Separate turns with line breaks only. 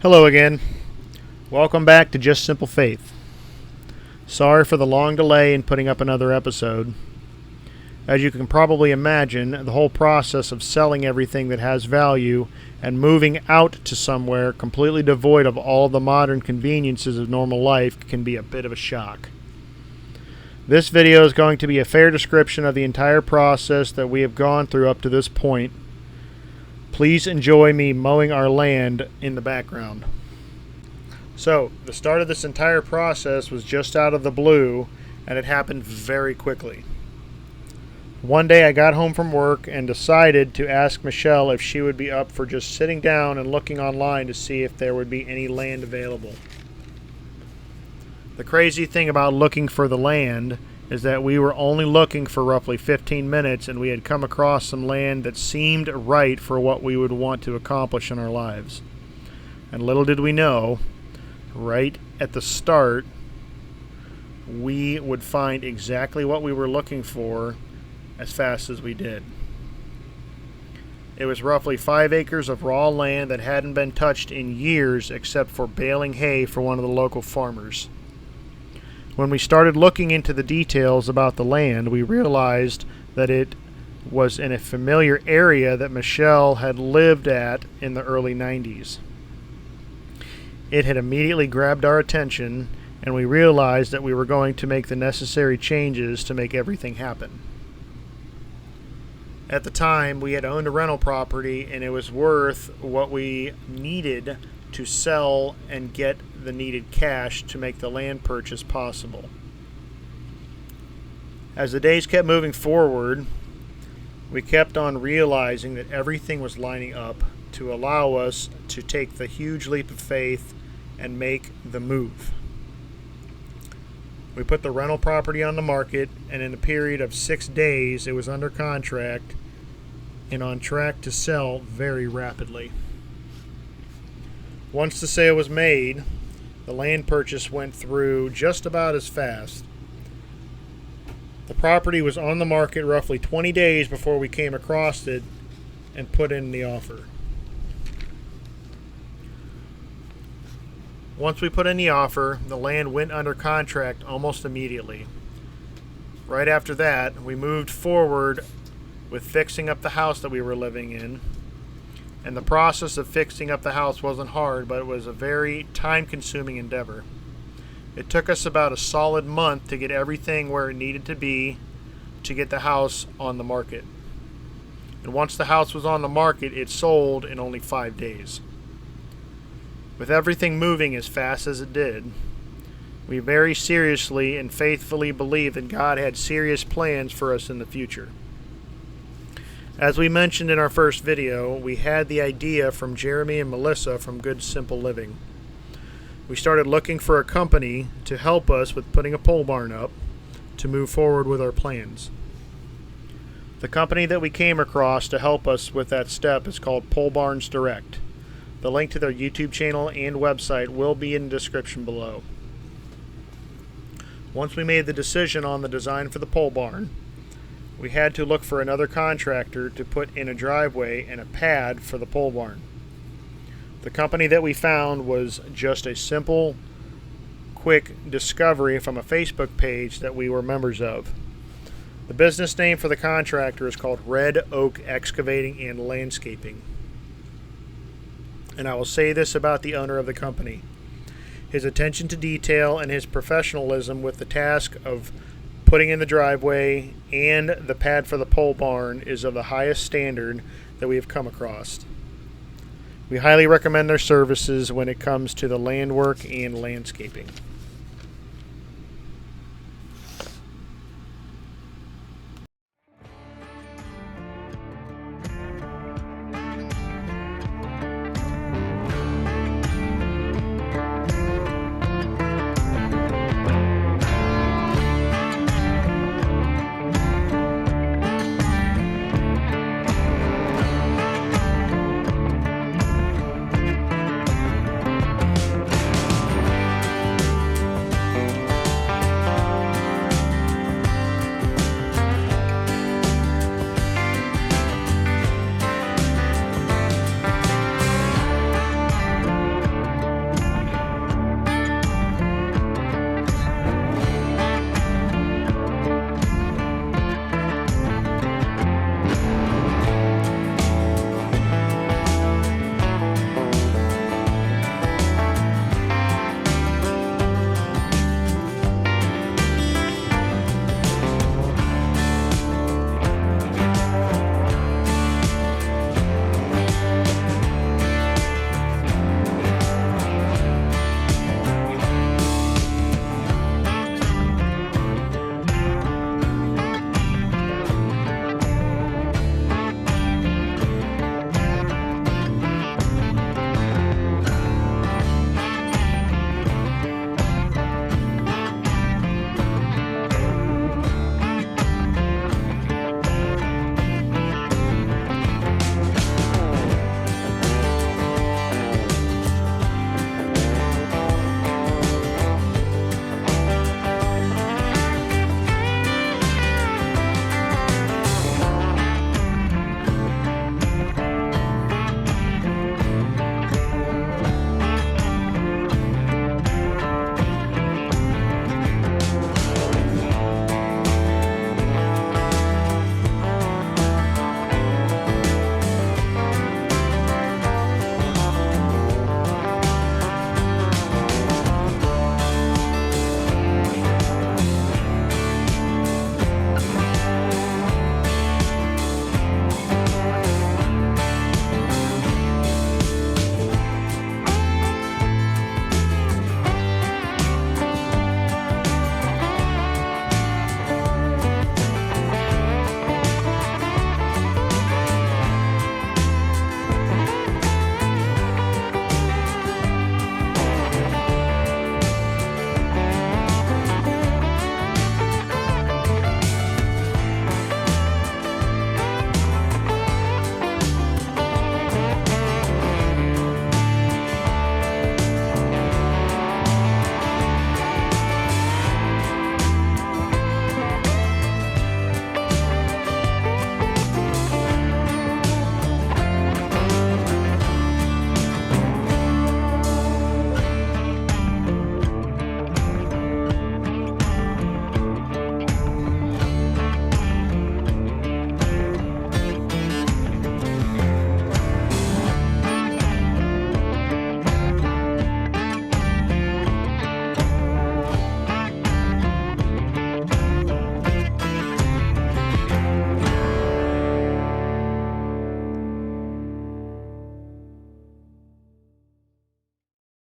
Hello again. Welcome back to Just Simple Faith. Sorry for the long delay in putting up another episode. As you can probably imagine, the whole process of selling everything that has value and moving out to somewhere completely devoid of all the modern conveniences of normal life can be a bit of a shock. This video is going to be a fair description of the entire process that we have gone through up to this point. Please enjoy me mowing our land in the background. So, the start of this entire process was just out of the blue, and it happened very quickly. One day I got home from work and decided to ask Michelle if she would be up for just sitting down and looking online to see if there would be any land available. The crazy thing about looking for the land is that we were only looking for roughly 15 minutes, and we had come across some land that seemed right for what we would want to accomplish in our lives. And little did we know, right at the start, we would find exactly what we were looking for as fast as we did. It was roughly 5 acres of raw land that hadn't been touched in years except for baling hay for one of the local farmers. When we started looking into the details about the land, we realized that it was in a familiar area that Michelle had lived at in the early 90s. It had immediately grabbed our attention, and we realized that we were going to make the necessary changes to make everything happen. At the time, we had owned a rental property, and it was worth what we needed to sell and get the needed cash to make the land purchase possible. As the days kept moving forward, we kept on realizing that everything was lining up to allow us to take the huge leap of faith and make the move. We put the rental property on the market, and in a period of 6 days it was under contract and on track to sell very rapidly. Once the sale was made, the land purchase went through just about as fast. The property was on the market roughly 20 days before we came across it and put in the offer. Once we put in the offer, the land went under contract almost immediately. Right after that, we moved forward with fixing up the house that we were living in. And the process of fixing up the house wasn't hard, but it was a very time-consuming endeavor. It took us about a solid month to get everything where it needed to be to get the house on the market. And once the house was on the market, it sold in only 5 days. With everything moving as fast as it did, we very seriously and faithfully believed that God had serious plans for us in the future. As we mentioned in our first video, we had the idea from Jeremy and Melissa from Good Simple Living. We started looking for a company to help us with putting a pole barn up to move forward with our plans. The company that we came across to help us with that step is called Polebarns Direct. The link to their YouTube channel and website will be in the description below. Once we made the decision on the design for the pole barn, we had to look for another contractor to put in a driveway and a pad for the pole barn. The company that we found was just a simple, quick discovery from a Facebook page that we were members of. The business name for the contractor is called Red Oak Excavating and Landscaping. And I will say this about the owner of the company. His attention to detail and his professionalism with the task of putting in the driveway and the pad for the pole barn is of the highest standard that we have come across. We highly recommend their services when it comes to the land work and landscaping.